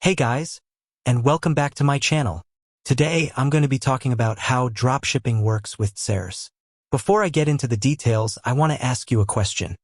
Hey guys, and welcome back to my channel. Today, I'm going to be talking about how dropshipping works with DSers. Before I get into the details, I want to ask you a question.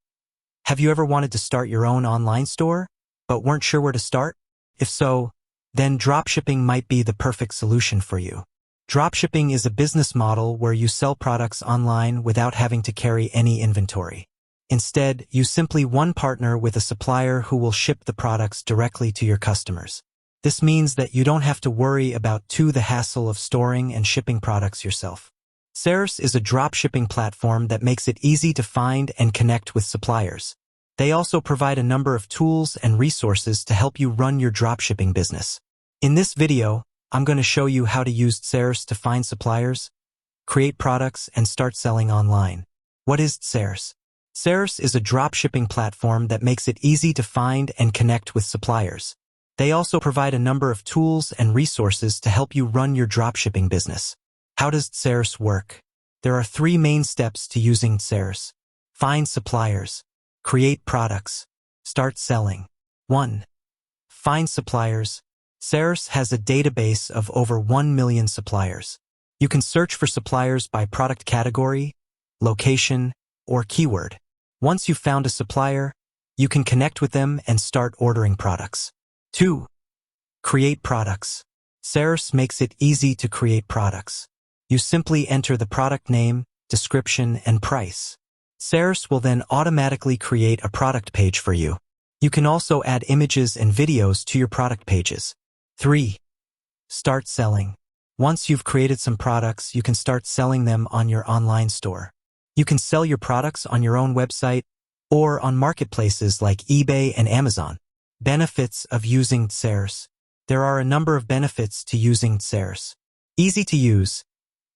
Have you ever wanted to start your own online store, but weren't sure where to start? If so, then dropshipping might be the perfect solution for you. Dropshipping is a business model where you sell products online without having to carry any inventory. Instead, you simply partner with a supplier who will ship the products directly to your customers. This means that you don't have to worry about the hassle of storing and shipping products yourself. DSers is a dropshipping platform that makes it easy to find and connect with suppliers. They also provide a number of tools and resources to help you run your dropshipping business. In this video, I'm going to show you how to use DSers to find suppliers, create products, and start selling online. What is DSers? DSers is a dropshipping platform that makes it easy to find and connect with suppliers. They also provide a number of tools and resources to help you run your dropshipping business. How does DSers work? There are 3 main steps to using DSers. Find suppliers. Create products. Start selling. 1. Find suppliers. DSers has a database of over 1 million suppliers. You can search for suppliers by product category, location, or keyword. Once you've found a supplier, you can connect with them and start ordering products. 2. Create products. DSers makes it easy to create products. You simply enter the product name, description, and price. DSers will then automatically create a product page for you. You can also add images and videos to your product pages. 3. Start selling. Once you've created some products, you can start selling them on your online store. You can sell your products on your own website or on marketplaces like eBay and Amazon. Benefits of using DSers. There are a number of benefits to using DSers. Easy to use.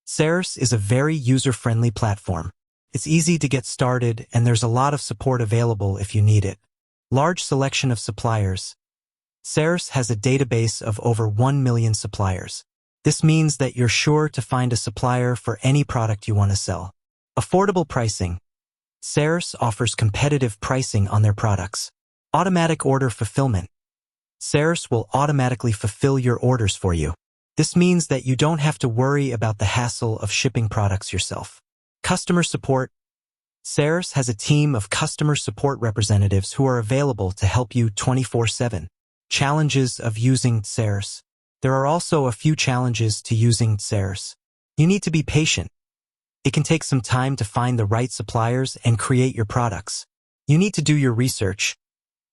DSers is a very user-friendly platform. It's easy to get started, and there's a lot of support available if you need it. Large selection of suppliers. DSers has a database of over 1 million suppliers. This means that you're sure to find a supplier for any product you want to sell. Affordable pricing. DSers offers competitive pricing on their products. Automatic order fulfillment. DSers will automatically fulfill your orders for you. This means that you don't have to worry about the hassle of shipping products yourself. Customer support. DSers has a team of customer support representatives who are available to help you 24/7. Challenges of using DSers. There are also a few challenges to using DSers. You need to be patient. It can take some time to find the right suppliers and create your products. You need to do your research.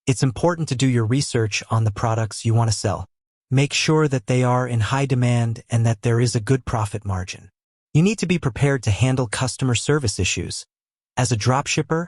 It's important to do your research on the products you want to sell. Make sure that they are in high demand and that there is a good profit margin. You need to be prepared to handle customer service issues. As a dropshipper,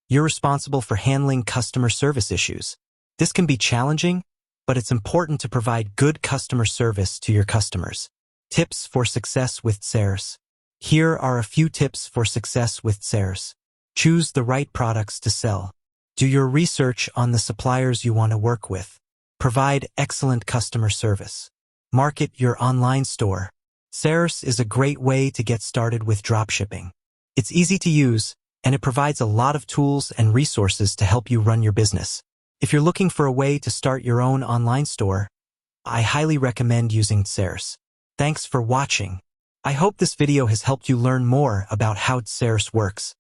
you're responsible for handling customer service issues. This can be challenging, but it's important to provide good customer service to your customers. Tips for success with DSers. Here are a few tips for success with DSers. Choose the right products to sell. Do your research on the suppliers you want to work with. Provide excellent customer service. Market your online store. DSers is a great way to get started with dropshipping. It's easy to use, and it provides a lot of tools and resources to help you run your business. If you're looking for a way to start your own online store, I highly recommend using DSers. Thanks for watching. I hope this video has helped you learn more about how DSers works.